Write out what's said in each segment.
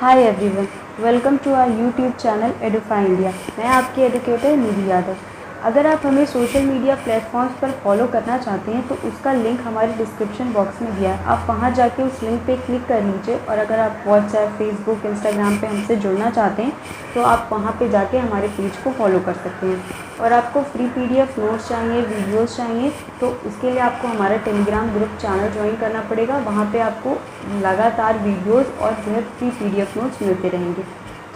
Hi everyone, welcome to our YouTube channel Edufy India. मैं आपकी educator Nidhi Yadav. अगर आप हमें सोशल मीडिया प्लेटफॉर्म्स पर फॉलो करना चाहते हैं तो उसका लिंक हमारे डिस्क्रिप्शन बॉक्स में दिया है। आप वहां जाके उस लिंक पे क्लिक कर लीजिए। और अगर आप व्हाट्सएप, फेसबुक, इंस्टाग्राम पे हमसे जुड़ना चाहते हैं तो आप वहां पे जाके हमारे पेज को फॉलो कर सकते हैं। और आपको फ्री PDF नोट्स चाहिए, वीडियोस चाहिए तो उसके लिए आपको हमारा टेलीग्राम ग्रुप चैनल ज्वाइन करना पड़ेगा। वहाँ पे आपको लगातार वीडियोस और जो है फ्री PDF नोट्स मिलते रहेंगे,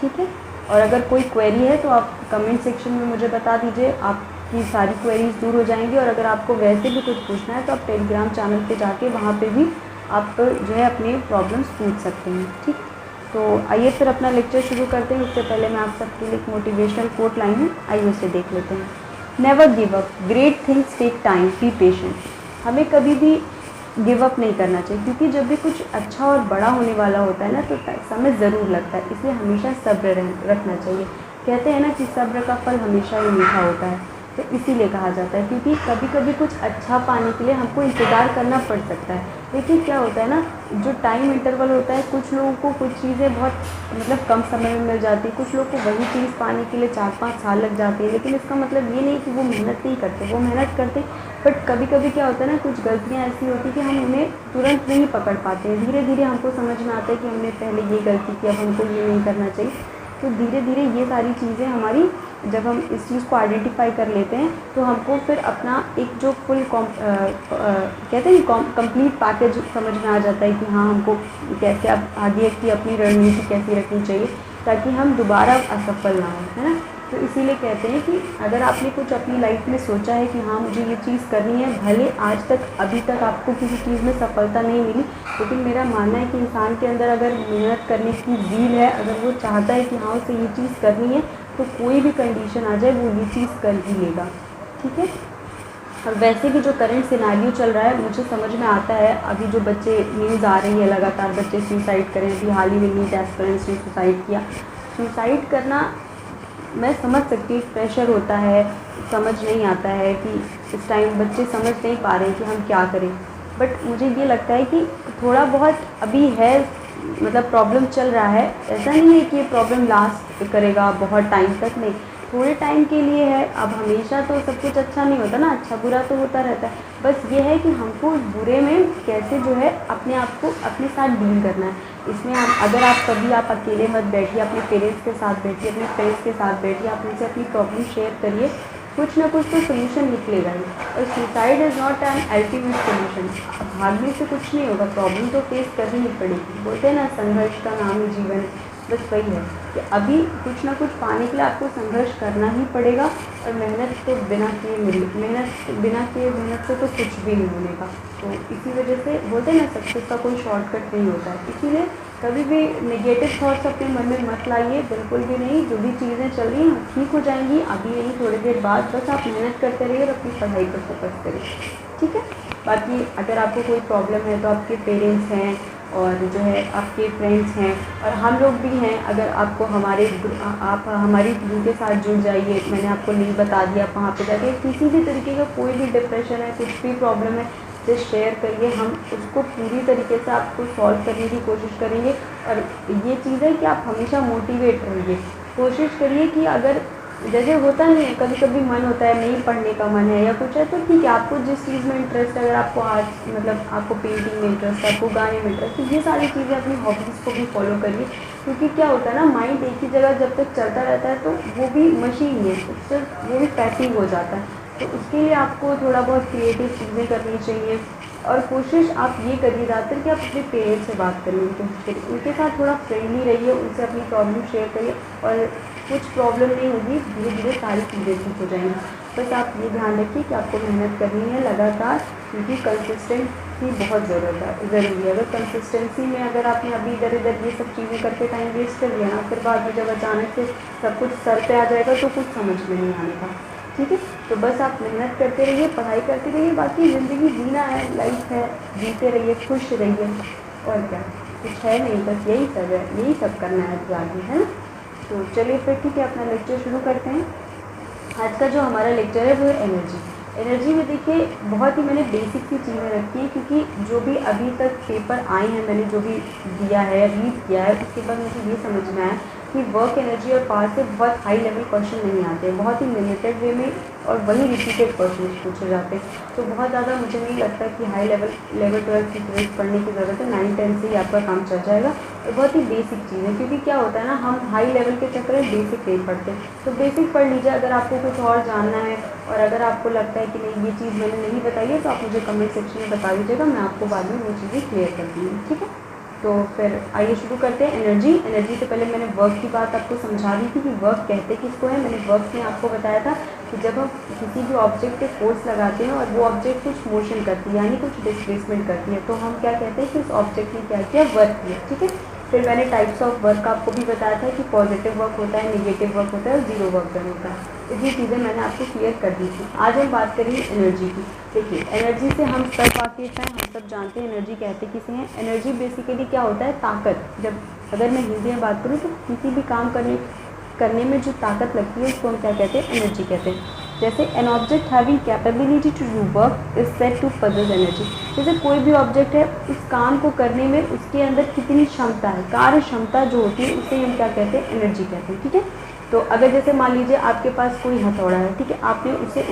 ठीक है। और अगर कोई क्वेरी है तो आप कमेंट सेक्शन में मुझे बता दीजिए, आपकी सारी क्वेरीज दूर हो जाएंगी। और अगर आपको वैसे भी कुछ पूछना है तो आप टेलीग्राम चैनल पे जाके वहाँ पे भी आप जो है अपने प्रॉब्लम्स पूछ सकते हैं, ठीक। तो आइए फिर अपना लेक्चर शुरू करते हैं। उससे पहले मैं आप सबके लिए एक मोटिवेशनल कोट लाई हूँ, आइए उसे देख लेते हैं। Never give up, great things take time, be patient. हमें कभी भी गिव अप नहीं करना चाहिए, क्योंकि जब भी कुछ अच्छा और बड़ा होने वाला होता है ना तो समय ज़रूर लगता है, इसलिए हमेशा सब्र रखना चाहिए। कहते हैं ना कि सब्र का फल हमेशा ही मीठा होता है, तो इसीलिए कहा जाता है। क्योंकि कभी कभी कुछ अच्छा पाने के लिए हमको इंतज़ार करना पड़ सकता है। लेकिन क्या होता है ना, जो टाइम इंटरवल होता है, कुछ लोगों को कुछ चीज़ें बहुत कम समय में मिल जाती है, कुछ लोग को वही चीज़ पाने के लिए 4-5 साल लग जाते हैं। लेकिन इसका मतलब ये नहीं कि वो मेहनत नहीं करते, वो मेहनत करते। बट कभी कभी क्या होता है ना, कुछ गलतियाँ ऐसी होती कि हम उन्हें तुरंत नहीं पकड़ पाते हैं। धीरे धीरे हमको समझ में आता है कि हमने पहले ये गलती की, अब हमको ये नहीं करना चाहिए। तो धीरे धीरे ये सारी चीज़ें हमारी, जब हम इस चीज़ को आइडेंटिफाई कर लेते हैं तो हमको फिर अपना एक जो फुल कहते हैं कंप्लीट पैकेज समझ में आ जाता है कि हाँ, हमको कैसे अब आगे की अपनी रणनीति कैसी रखनी चाहिए ताकि हम दोबारा असफल ना हों, है ना। तो इसीलिए कहते हैं कि अगर आपने कुछ अपनी लाइफ में सोचा है कि हाँ मुझे ये चीज़ करनी है, भले आज तक अभी तक आपको किसी चीज़ में सफलता नहीं मिली, लेकिन मेरा मानना है कि इंसान के अंदर अगर मेहनत करने की ज़ील है, अगर वो चाहता है कि हाँ उसे ये चीज़ करनी है, तो कोई भी कंडीशन आ जाए वो ये चीज़ कर ही लेगा, ठीक है। और वैसे भी जो करंट सिनारियो चल रहा है, मुझे समझ में आता है। अभी जो बच्चे न्यूज़ आ रही है लगातार, बच्चे सुसाइड करें। अभी हाल ही में नीट एस्पिरेंट्स ने सुसाइड किया। सुसाइड करना मैं समझ सकती हूँ, प्रेशर होता है, समझ नहीं आता है कि इस टाइम बच्चे समझ नहीं पा रहे हैं कि हम क्या करें। बट मुझे ये लगता है कि थोड़ा बहुत अभी है, मतलब प्रॉब्लम चल रहा है, ऐसा नहीं है कि ये प्रॉब्लम लास्ट करेगा बहुत टाइम तक, नहीं, थोड़े टाइम के लिए है। अब हमेशा तो सब कुछ अच्छा नहीं होता ना, अच्छा बुरा तो होता रहता है। बस ये है कि हमको उस बुरे में कैसे जो है अपने आप को अपने साथ डील करना है। इसमें अगर आप कभी आप अकेले मत बैठिए, अपने पेरेंट्स के साथ बैठिए, अपने फ्रेंड्स के साथ बैठिए, आप उनसे अपनी प्रॉब्लम शेयर करिए, कुछ ना कुछ तो सोल्यूशन निकलेगा ही। और suicide is not an ultimate solution. भागने से कुछ नहीं होगा, प्रॉब्लम तो फेस करनी ही पड़ेगी। बोलते हैं ना, संघर्ष का नाम ही जीवन है। बस वही है कि अभी कुछ ना कुछ पाने के लिए आपको संघर्ष करना ही पड़ेगा। और मेहनत तो बिना किए मेहनत से तो कुछ भी नहीं मिलेगा। तो इसी वजह से बोलते हैं ना, सक्सेस का कोई शॉर्टकट नहीं होता है। इसीलिए कभी भी नेगेटिव थॉट्स अपने मन में मत लाइए, बिल्कुल भी नहीं। जो भी चीज़ें चल रही हैं ठीक हो जाएंगी, अभी नहीं थोड़ी देर बाद। बस आप मेहनत करते रहिए और अपनी पढ़ाई पर फोकस करिए, ठीक है। बाकी अगर आपको कोई प्रॉब्लम है तो आपके पेरेंट्स हैं और जो है आपके फ्रेंड्स हैं और हम लोग भी हैं। अगर आपको आप हमारी टीम के साथ जुड़ जाइए, मैंने आपको लिंक बता दिया, आप वहाँ पे जाके किसी भी तरीके का कोई भी डिप्रेशन है, कुछ भी प्रॉब्लम है, जस्ट शेयर करिए। हम उसको पूरी तरीके से आपको सॉल्व करने की कोशिश करेंगे। और ये चीज़ है कि आप हमेशा मोटिवेट रहिए, कोशिश करिए कि अगर जैसे होता नहीं है, कभी कभी मन होता है नहीं पढ़ने का मन है या कुछ है, तो ठीक है, आपको जिस चीज़ में इंटरेस्ट है, अगर आपको आर्ट मतलब आपको पेंटिंग में इंटरेस्ट है, आपको गाने में इंटरेस्ट है, तो ये सारी चीज़ें अपनी हॉबीज़ को भी फॉलो करिए। क्योंकि क्या होता है ना, माइंड एक ही जगह जब तक चलता रहता है तो वो भी मशीन है, उससे वो भी पैसिव हो जाता है। तो उसके लिए आपको थोड़ा बहुत क्रिएटिव चीज़ें करनी चाहिए। और कोशिश आप ये करिए ज़्यादातर कि आप अपने पेरेंट्स से बात करने की कोशिश करिए, उनके साथ थोड़ा फ्रेंडली रहिए, उनसे अपनी प्रॉब्लम शेयर करिए। और कुछ प्रॉब्लम नहीं होगी, धीरे धीरे सारी चीज़ें ठीक हो जाएंगी। बस आप ये ध्यान रखिए कि आपको मेहनत करनी है लगातार, क्योंकि कंसिस्टेंसी बहुत ज़रूरी है। अगर कंसिस्टेंसी में अगर आपने अभी इधर इधर ये सब चीज़ें करके टाइम वेस्ट कर लिया ना, फिर बाद में जब अचानक से सब कुछ सर पे आ जाएगा तो कुछ समझ में नहीं आने का, ठीक है। तो बस आप मेहनत करते रहिए, पढ़ाई करते रहिए, बाकी ज़िंदगी जीना है, लाइफ है, जीते रहिए, खुश रहिए, और क्या, कुछ है नहीं, बस यही सब है, यही सब करना है आगे, है ना। तो चलिए फिर ठीक है, अपना लेक्चर शुरू करते हैं। आज का जो हमारा लेक्चर है वो है एनर्जी। एनर्जी में देखिए बहुत ही मैंने बेसिक सी चीज़ें रखी हैं, क्योंकि जो भी अभी तक पेपर आए हैं, मैंने जो भी दिया है, रीड किया है, उसके बाद मुझे ये समझ में आया कि वर्क एनर्जी और पावर से बहुत हाई लेवल क्वेश्चन नहीं आते हैं, बहुत ही लिमिटेड वे में और वही रिपीटेड क्वेश्चन पूछे जाते हैं। तो बहुत ज़्यादा मुझे नहीं लगता कि हाई लेवल 12 की ग्रेड पढ़ने की ज़रूरत है। 9-10 से ही आपका काम चल जाएगा। और बहुत ही बेसिक चीज़ है, क्योंकि क्या होता है ना, हम हाई लेवल के चक्कर में बेसिक नहीं पढ़ते। तो बेसिक पढ़ लीजिए। अगर आपको कुछ और जानना है और अगर आपको लगता है कि नहीं ये चीज़ मैंने नहीं बताई है, तो आप मुझे कमेंट सेक्शन में बता दीजिएगा, मैं आपको बाद में वो चीज़ें क्लियर कर दूँगी। ठीक है, तो फिर आइए शुरू करते हैं। एनर्जी से पहले मैंने वर्क की बात आपको समझा दी थी कि वर्क कहते किसको है। मैंने वर्क में आपको बताया था कि जब हम किसी भी ऑब्जेक्ट पे फोर्स लगाते हैं और वो ऑब्जेक्ट कुछ मोशन करती है, यानी कुछ डिस्प्लेसमेंट करती है, तो हम क्या कहते हैं कि उस ऑब्जेक्ट ने क्या किया, वर्क किया। ठीक है, फिर मैंने टाइप्स ऑफ वर्क आपको भी बताया था कि पॉजिटिव वर्क होता है, नेगेटिव वर्क होता है और जीरो वर्क डन होता है। इतनी चीज़ें मैंने आपको क्लियर कर दी थी। आज हम बात करेंगे एनर्जी की। देखिए, एनर्जी से हम सब वाकिफ हैं, हम सब जानते हैं एनर्जी कहते किसे हैं। एनर्जी बेसिकली क्या होता है, ताकत। जब अगर मैं हिंदी में बात करूँ तो किसी भी काम करने में जो ताकत लगती है उसको हम क्या कहते हैं, एनर्जी कहते हैं। जैसे an object having capability to do work is said to possess energy. जैसे कोई भी ऑब्जेक्ट है, उस काम को करने में उसके अंदर कितनी क्षमता है, कार्य क्षमता जो होती है, उसे हम क्या कहते हैं, एनर्जी कहते हैं। ठीक है, तो अगर जैसे मान लीजिए आपके पास कोई हथौड़ा है, ठीक है, आपने उसे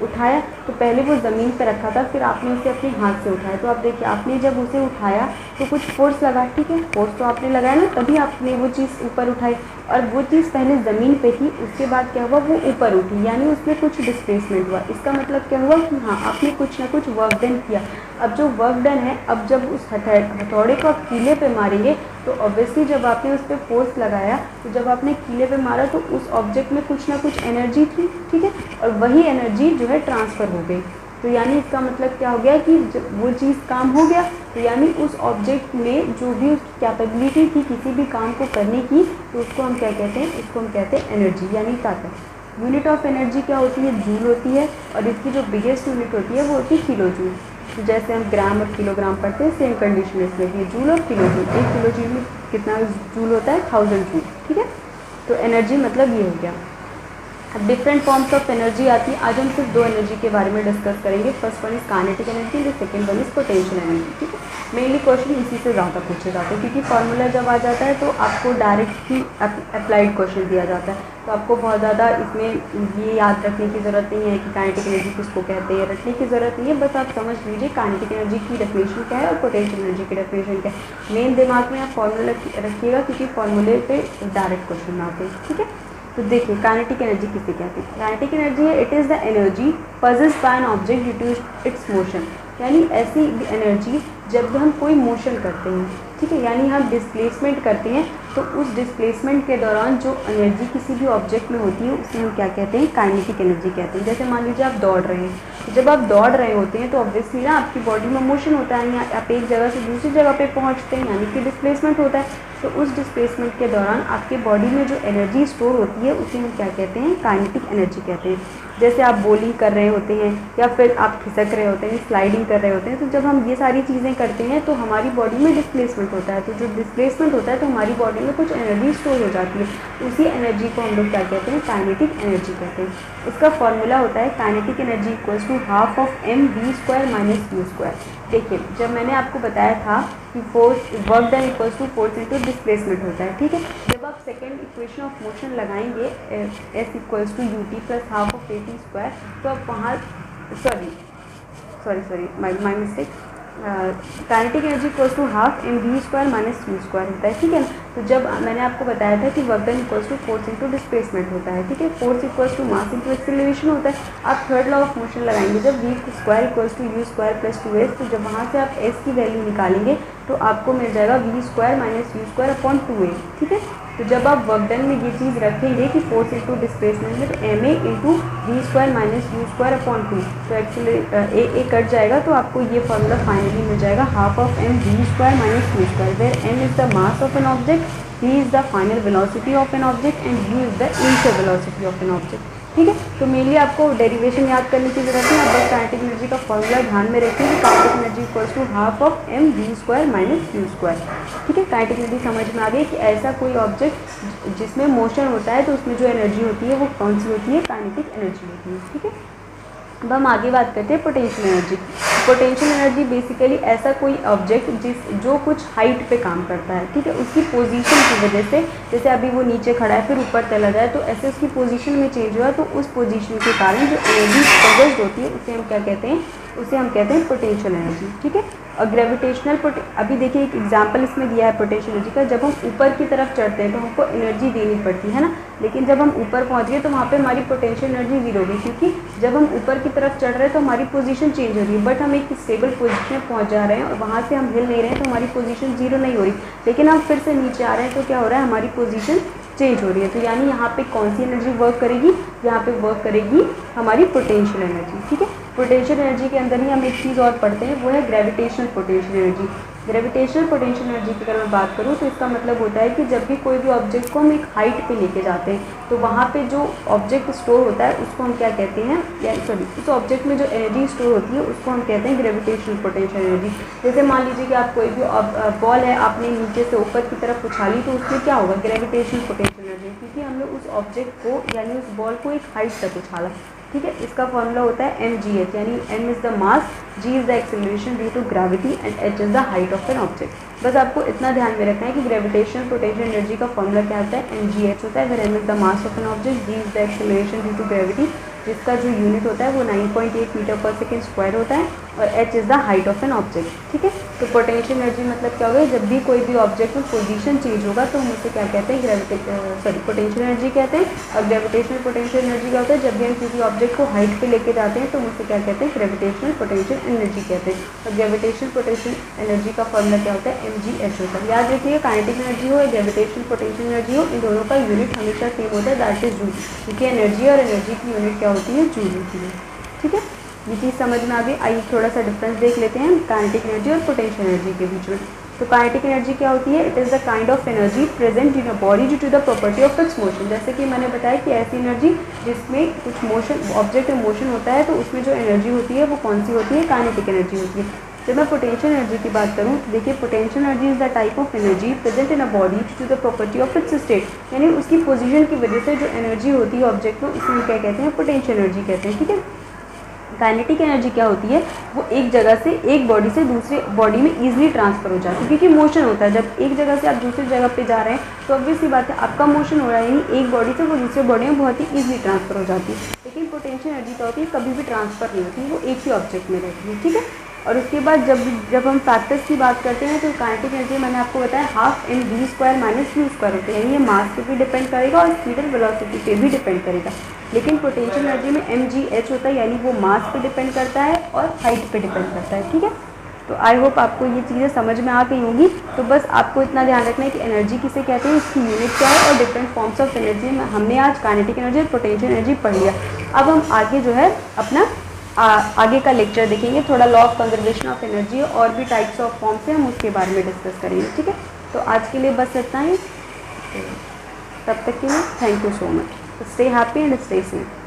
उठाया तो पहले वो ज़मीन पर रखा था, फिर आपने उसे अपने हाथ से उठाया। तो आप देखिए, आपने जब उसे उठाया तो कुछ फोर्स लगा, ठीक है, फोर्स तो आपने लगाया ना, तभी आपने वो चीज़ ऊपर उठाई। और वो चीज़ पहले ज़मीन पे थी, उसके बाद क्या हुआ, वो ऊपर उठी, यानी उसमें कुछ डिस्प्लेसमेंट हुआ। इसका मतलब क्या हुआ कि हाँ, आपने कुछ ना कुछ वर्क डन किया। अब जो वर्क डन है, अब जब उस हथौड़े को आप कीले पे मारेंगे तो ऑब्वियसली जब आपने उस पर फोर्स लगाया, तो जब आपने कीले पे मारा तो उस ऑब्जेक्ट में कुछ ना कुछ एनर्जी थी। ठीक है, और वही एनर्जी जो है ट्रांसफ़र हो गई। तो यानी इसका मतलब क्या हो गया कि जब वो चीज़ काम हो गया, तो यानी उस ऑब्जेक्ट में जो भी उसकी कैपेबिलिटी थी किसी भी काम को करने की, तो उसको हम क्या कहते हैं, उसको हम कहते हैं एनर्जी, यानी ताकत। यूनिट ऑफ एनर्जी क्या होती है, जूल होती है। और इसकी जो बिगेस्ट यूनिट होती है वो होती है किलो जूल। तो जैसे हम ग्राम और किलोग्राम पढ़ते हैं, सेम कंडीशन इसमें भी जूल और किलो जूल। 1 किलो जूल में कितना जूल होता है, 1000 जूल। ठीक है, तो एनर्जी मतलब ये हो गया। अब डिफरेंट फॉर्म्स ऑफ एनर्जी आती है। आज हम सिर्फ 2 एनर्जी के बारे में डिस्कस करेंगे। First one is kinetic energy, the second one is potential energy. ठीक है, मेनली क्वेश्चन इसी से ज़्यादा पूछे जाते हैं, क्योंकि फार्मूला जब आ जाता है तो आपको डायरेक्ट ही अप्लाइड क्वेश्चन दिया जाता है। तो आपको बहुत ज़्यादा इसमें ये याद रखने की ज़रूरत नहीं है कि काइनेटिक एनर्जी किसको कहते हैं, रटने की ज़रूरत नहीं है। बस आप समझ लीजिए काइनेटिक एनर्जी की डेफिनेशन क्या है और पोटेंशियल एनर्जी की डेफिनेशन क्या है। मेन दिमाग में आप फार्मूला रखिएगा, क्योंकि फार्मूले पे डायरेक्ट क्वेश्चन आते हैं। ठीक है, तो देखिए काइनेटिक एनर्जी किसे कहते हैं। काइनेटिक एनर्जी है, it is the energy possessed by an object due to its motion. यानी ऐसी एनर्जी जब हम कोई मोशन करते हैं, ठीक है, यानी हम डिस्प्लेसमेंट करते हैं, तो उस डिस्प्लेसमेंट के दौरान जो एनर्जी किसी भी ऑब्जेक्ट में होती है उसे हम क्या कहते हैं, काइनेटिक एनर्जी कहते हैं। जैसे मान लीजिए आप दौड़ रहे हैं, तो जब आप दौड़ रहे होते हैं तो ऑब्वियसली ना आपकी बॉडी में मोशन होता है, या आप एक जगह से दूसरी जगह पे पहुंचते हैं, यानी कि डिस्प्लेसमेंट होता है। तो उस डिस्प्लेसमेंट के दौरान आपके बॉडी में जो एनर्जी स्टोर होती है उसे हम क्या कहते हैं, काइनेटिक एनर्जी कहते हैं। जैसे आप बॉलिंग कर रहे होते हैं या फिर आप खिसक रहे होते हैं, स्लाइडिंग कर रहे होते हैं, तो जब हम ये सारी चीज़ें करते हैं तो हमारी बॉडी में डिस्प्लेसमेंट होता है। तो जो डिस्प्लेसमेंट होता है तो हमारी बॉडी में कुछ एनर्जी स्टोर हो जाती है, उसी एनर्जी को हम लोग क्या कहते हैं, काइनेटिक एनर्जी कहते हैं। इसका फॉर्मूला होता है kinetic energy equals to half of mv² minus u²। देखिए, जब मैंने आपको बताया था कि force work done equals to force into displacement होता है। ठीक है, जब आप सेकेंड इक्वेशन ऑफ मोशन लगाएंगे s equals to ut plus half of at², तो आप वहाँ sorry my mistake, kinetic energy equals to half mv² minus u² होता है। ठीक है, तो जब मैंने आपको बताया था कि work done equals to force into displacement होता है। ठीक है, force equals to mass into acceleration होता है। आप थर्ड लॉ ऑफ मोशन लगाएंगे, जब v² equals to u² plus 2s, तो जब वहाँ से आप s की वैल्यू निकालेंगे तो आपको मिल जाएगा v² minus u² upon 2a। ठीक है, तो जब आप वर्क डन में ये चीज़ रखेंगे कि फोर्स इंटू डिस्प्लेसमेंट में, तो ma into v² minus u² upon 2, तो a कट जाएगा, तो आपको ये फॉर्मूला फाइनली मिल जाएगा half of mv² minus u², where m is the mass of an object, v is the final velocity of an object and u is the initial velocity of an object. ठीक है, तो mainly आपको derivation याद करने की जरूरत है। आप बस काइनेटिक एनर्जी का फॉर्मूला ध्यान में रखिए कि kinetic energy equals to half of mv² minus u²। ठीक है, काइनेटिक एनर्जी समझ में आ गई कि ऐसा कोई ऑब्जेक्ट जिसमें मोशन होता है तो उसमें जो एनर्जी होती है वो कौन सी होती है, काइनेटिक एनर्जी होती है। ठीक है, अब हम आगे बात करते हैं potential energy. Potential energy basically ऐसा कोई ऑब्जेक्ट जो कुछ हाइट पे काम करता है, ठीक है, उसकी पोजीशन की वजह से, जैसे अभी वो नीचे खड़ा है फिर ऊपर चला जाए, तो ऐसे उसकी पोजीशन में चेंज हुआ, तो उस पोजीशन के कारण जो एनर्जी प्रोड्यूस होती है उसे हम क्या कहते हैं, उसे हम कहते हैं पोटेंशियल एनर्जी, ठीक है। और ग्रेविटेशनल अभी देखिए एक एग्जांपल इसमें दिया है पोटेंशियल एनर्जी का, जब हम ऊपर की तरफ चढ़ते हैं तो हमको एनर्जी देनी पड़ती है ना, लेकिन जब हम ऊपर पहुंच गए तो वहाँ पे हमारी पोटेंशियल एनर्जी जीरो हो गई, क्योंकि जब हम ऊपर की तरफ चढ़ रहे हैं तो हमारी पोजीशन चेंज हो रही है, बट हम एक स्टेबल पोजीशन में पहुंच जा रहे हैं और वहाँ से हम हिल नहीं रहे हैं, तो हमारी पोजीशन जीरो नहीं हो रही, लेकिन हम फिर से नीचे आ रहे हैं तो क्या हो रहा है, हमारी पोजीशन चेंज हो रही है। तो यानी यहाँ पे कौन सी एनर्जी वर्क करेगी, यहाँ पे वर्क करेगी हमारी पोटेंशियल एनर्जी, ठीक है। पोटेंशियल एनर्जी के अंदर ही हम एक चीज़ और पढ़ते हैं, वो है gravitational potential energy. Gravitational potential energy की अगर मैं बात करूँ तो इसका मतलब होता है कि जब भी कोई भी ऑब्जेक्ट को हम एक हाइट पे लेके जाते हैं तो वहाँ पे जो ऑब्जेक्ट स्टोर होता है उसको हम क्या कहते हैं, या सॉरी उस ऑब्जेक्ट में जो एनर्जी स्टोर होती है उसको हम कहते हैं ग्रेविटेशनल पोटेंशियल एनर्जी। जैसे मान लीजिए कि आप कोई भी बॉल है आपने नीचे से ऊपर की तरफ उछाली, तो उसमें क्या होगा, ग्रेविटेशनल पोटेंशियल एनर्जी, क्योंकि हमने उस ऑब्जेक्ट को यानी उस बॉल को एक हाइट तक उछाला, ठीक है। इसका फॉर्मूला होता है mgh, यानी m is the mass, g is the acceleration due to gravity and h is the height of an object. बस आपको इतना ध्यान में रखना है कि ग्रेविटेशनल पोटेंशियल एनर्जी का फॉर्मूला क्या होता है, mgh होता है, फिर m is the mass of an object, g is the acceleration due to gravity, जिसका जो यूनिट होता है वो 9.8 मीटर पर सेकेंड स्क्वायर होता है, और h is the height of an object, ठीक है। तो पोटेंशियल एनर्जी मतलब क्या होगा, जब भी कोई भी ऑब्जेक्ट में पोजीशन चेंज होगा तो हम उसे क्या कहते हैं, पोटेंशियल एनर्जी कहते हैं। और ग्रेविटेशनल पोटेंशियल एनर्जी क्या होता है, जब भी हम किसी ऑब्जेक्ट को हाइट पे लेके जाते हैं तो हम उसे क्या कहते हैं, ग्रेविटेशनल पोटेंशियल एनर्जी कहते हैं। और ग्रेविटेशनल पोटेंशियल एनर्जी का फॉर्मूला क्या होता है, mgh होता है। याद रखिए काइनेटिक एनर्जी हो या ग्रेविटेशनल पोटेंशियल एनर्जी हो, इन दोनों का यूनिट हमेशा सेम होता है, दैट इज जूल, क्योंकि एनर्जी और एनर्जी की यूनिट क्या होती है, जूल होती है, ठीक है। ये चीज़ समझ में आ गई। आइए थोड़ा सा डिफरेंस देख लेते हैं काइनेटिक एनर्जी और पोटेंशियल एनर्जी के बीच में। तो काइनेटिक एनर्जी क्या होती है, it is the kind of energy present in a body due to the property of its motion. जैसे कि मैंने बताया कि ऐसी एनर्जी जिसमें कुछ मोशन, ऑब्जेक्ट में मोशन होता है, तो उसमें जो एनर्जी होती है वो कौन सी होती है, काइनेटिक एनर्जी होती है। जब मैं पोटेंशियल एनर्जी की बात करूँ तो देखिए, potential energy is the type of energy present in a body due to the property of its state, यानी उसकी पोजीशन की वजह से जो एनर्जी होती है ऑब्जेक्ट में, उसे हम क्या कहते हैं, पोटेंशियल एनर्जी कहते हैं, ठीक है। काइनेटिक एनर्जी क्या होती है, वो एक जगह से एक बॉडी से दूसरे बॉडी में इजीली ट्रांसफर हो जाती है, क्योंकि मोशन होता है। जब एक जगह से आप दूसरी जगह पे जा रहे हैं तो ऑब्वियसली बात है आपका मोशन हो रहा है, यानी एक बॉडी से वो दूसरे बॉडी में बहुत ही ईजिली ट्रांसफर हो जाती है। लेकिन पोटेंशियल एनर्जी क्या होती है, कभी भी ट्रांसफर नहीं होती, वो एक ही ऑब्जेक्ट में रहती है, ठीक है। और उसके बाद जब हम फैक्टर्स की बात करते हैं तो काइनेटिक एनर्जी मैंने आपको बताया half mv square minus u square होता है, यानी ये मास पे भी डिपेंड करेगा और स्पीड एंड वेलोसिटी पे भी डिपेंड करेगा। लेकिन पोटेंशियल एनर्जी में mgh होता है, यानी वो मास पे डिपेंड करता है और हाइट पे डिपेंड करता है, ठीक है। तो आई होप आपको ये चीज़ें समझ में आ गई होंगी। तो बस आपको इतना ध्यान रखना है कि एनर्जी किसे कहते हैं, इसकी यूनिट क्या है, और डिफरेंट फॉर्म्स ऑफ एनर्जी में हमने आज काइनेटिक एनर्जी और पोटेंशियल एनर्जी पढ़ लिया। अब हम आगे जो है अपना आगे का लेक्चर देखेंगे, थोड़ा law of conservation of energy और भी टाइप्स ऑफ फॉर्म्स हैं, हम उसके बारे में डिस्कस करेंगे, ठीक है। तो आज के लिए बस इतना ही, तब तक के लिए thank you so much. Stay happy and stay safe.